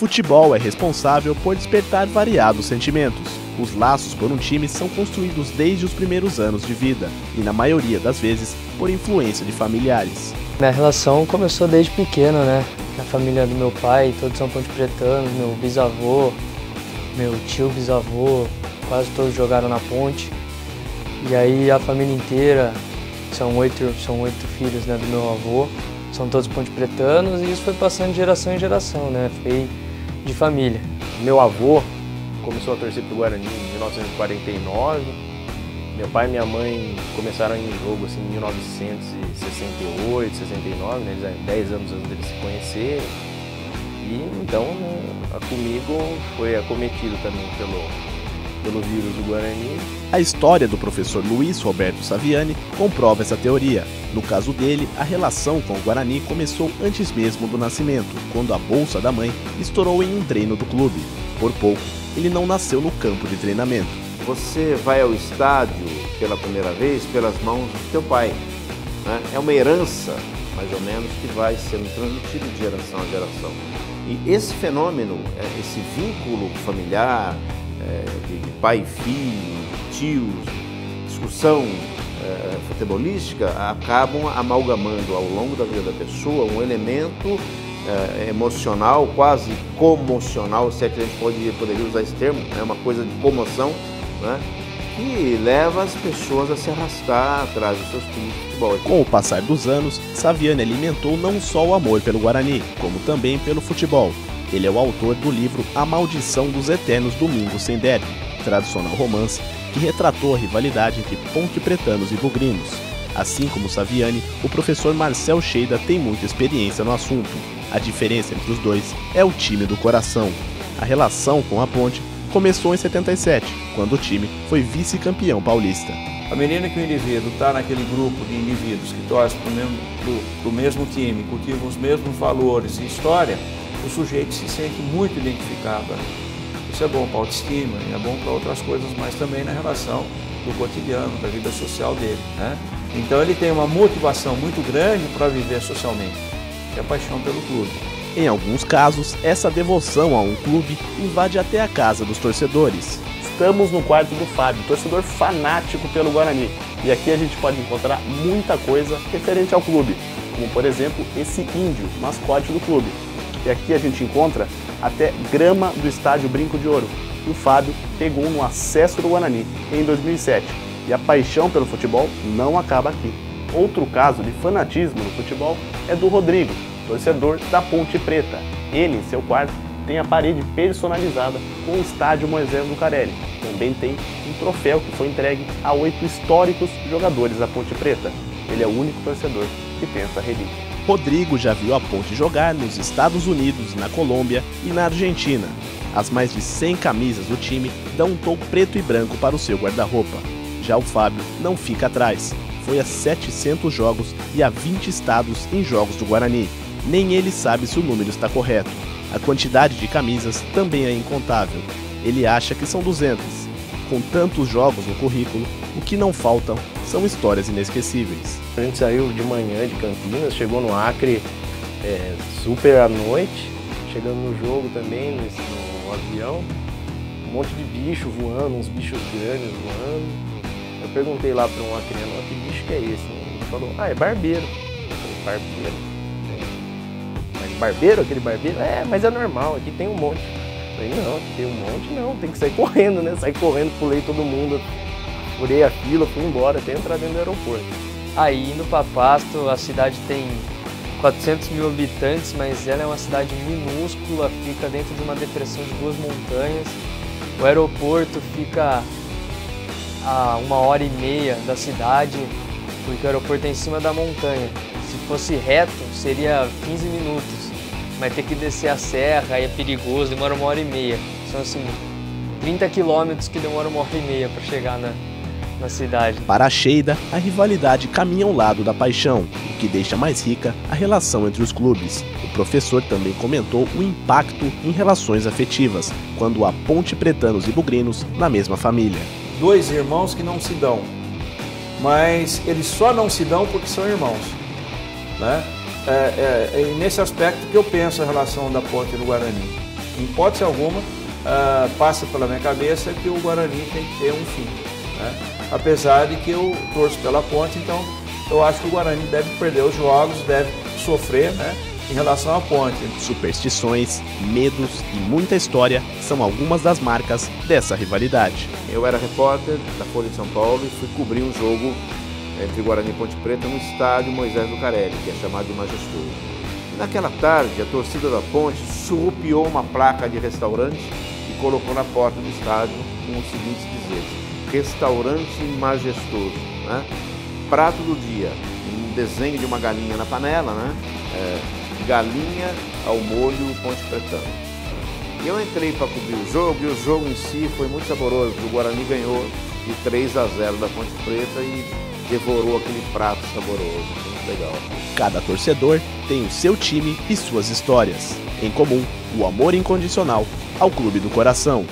futebol é responsável por despertar variados sentimentos. Os laços por um time são construídos desde os primeiros anos de vida e, na maioria das vezes, por influência de familiares. Minha relação começou desde pequeno, né? Na família do meu pai, todos são ponte-pretanos, meu bisavô, meu tio bisavô, quase todos jogaram na Ponte. E aí a família inteira, são oito filhos, né, do meu avô, são todos ponte-pretanos e isso foi passando de geração em geração, né? Foi de família. Meu avô começou a torcer pro Guarani em 1949. Meu pai e minha mãe começaram em jogo assim, em 1968, 69, né? Eles 10 anos antes deles se conhecerem. E então, comigo foi acometido também pelo vírus do Guarani. A história do professor Luiz Roberto Saviani comprova essa teoria. No caso dele, a relação com o Guarani começou antes mesmo do nascimento, quando a bolsa da mãe estourou em um treino do clube. Por pouco, ele não nasceu no campo de treinamento. Você vai ao estádio pela primeira vez pelas mãos do teu pai, né? É uma herança, mais ou menos, que vai sendo transmitida de geração a geração. E esse fenômeno, esse vínculo familiar, de pai e filho, tios, discussão futebolística, acabam amalgamando ao longo da vida da pessoa um elemento emocional, quase comocional, se é que a gente poderia usar esse termo, é uma coisa de comoção, né, que leva as pessoas a se arrastar atrás dos seus clubes de futebol. Com o passar dos anos, Saviani alimentou não só o amor pelo Guarani, como também pelo futebol. Ele é o autor do livro A Maldição dos Eternos Domingos Sem Derby, tradicional romance que retratou a rivalidade entre ponte-pretanos e bugrinos. Assim como Saviani, o professor Marcel Cheida tem muita experiência no assunto. A diferença entre os dois é o time do coração. A relação com a Ponte começou em 77, quando o time foi vice-campeão paulista. À medida que o indivíduo está naquele grupo de indivíduos que torcem para o mesmo time, cultivam os mesmos valores e história, o sujeito se sente muito identificado. Isso é bom para a autoestima, é bom para outras coisas, mas também na relação do cotidiano, da vida social dele, né? Então ele tem uma motivação muito grande para viver socialmente, que é a paixão pelo clube. Em alguns casos, essa devoção a um clube invade até a casa dos torcedores. Estamos no quarto do Fábio, torcedor fanático pelo Guarani. E aqui a gente pode encontrar muita coisa referente ao clube, como por exemplo esse índio, mascote do clube. E aqui a gente encontra até grama do estádio Brinco de Ouro, que o Fábio pegou no acesso do Guarani em 2007. E a paixão pelo futebol não acaba aqui. Outro caso de fanatismo no futebol é do Rodrigo, torcedor da Ponte Preta. Ele, em seu quarto, tem a parede personalizada com o estádio Moisés Lucarelli. Também tem um troféu que foi entregue a 8 históricos jogadores da Ponte Preta. Ele é o único torcedor que tem essa relíquia. Rodrigo já viu a Ponte jogar nos Estados Unidos, na Colômbia e na Argentina. As mais de 100 camisas do time dão um tom preto e branco para o seu guarda-roupa. Já o Fábio não fica atrás. Foi a 700 jogos e a 20 estados em jogos do Guarani. Nem ele sabe se o número está correto. A quantidade de camisas também é incontável. Ele acha que são 200. Com tantos jogos no currículo, o que não faltam são histórias inesquecíveis. A gente saiu de manhã de Campinas, chegou no Acre super à noite, chegando no jogo também, no avião, um monte de bicho voando, uns bichos grandes voando. Eu perguntei lá para um acreano, que bicho que é esse? Ele falou, é barbeiro. Eu falei, barbeiro? Mas barbeiro, aquele barbeiro? Mas é normal, aqui tem um monte. Eu falei, não, aqui tem um monte não, tem que sair correndo, né? Saí correndo, pulei todo mundo, furei a fila, fui embora até entrar dentro do aeroporto. Aí indo para Pasto, a cidade tem 400 mil habitantes, mas ela é uma cidade minúscula, fica dentro de uma depressão de 2 montanhas. O aeroporto fica a 1h30 da cidade, porque o aeroporto é em cima da montanha. Se fosse reto, seria 15 minutos, mas ter que descer a serra aí é perigoso, demora 1h30. São assim, 30 quilômetros que demora 1h30 para chegar na cidade. Para a Cheida, a rivalidade caminha ao lado da paixão, o que deixa mais rica a relação entre os clubes. O professor também comentou o impacto em relações afetivas, quando há ponte-pretanos e bugrinos na mesma família. 2 irmãos que não se dão, mas eles só não se dão porque são irmãos, né? É nesse aspecto que eu penso a relação da Ponte e do Guarani. em hipótese alguma, passa pela minha cabeça que o Guarani tem que ter um fim, né? Apesar de que eu torço pela Ponte, então eu acho que o Guarani deve perder os jogos, deve sofrer, né, em relação à Ponte. Superstições, medos e muita história são algumas das marcas dessa rivalidade. Eu era repórter da Folha de São Paulo e fui cobrir um jogo entre Guarani e Ponte Preta no estádio Moisés Lucarelli, que é chamado de Majestoso. E naquela tarde, a torcida da Ponte surrupiou uma placa de restaurante e colocou na porta do estádio com os seguintes dizeres: Restaurante Majestoso, né? Prato do dia, um desenho de uma galinha na panela, né? Galinha ao molho Ponte Pretano. E eu entrei para cobrir o jogo, e o jogo em si foi muito saboroso. O Guarani ganhou de 3-0 da Ponte Preta e devorou aquele prato saboroso. Muito legal. Cada torcedor tem o seu time e suas histórias. Em comum, o amor incondicional ao clube do coração.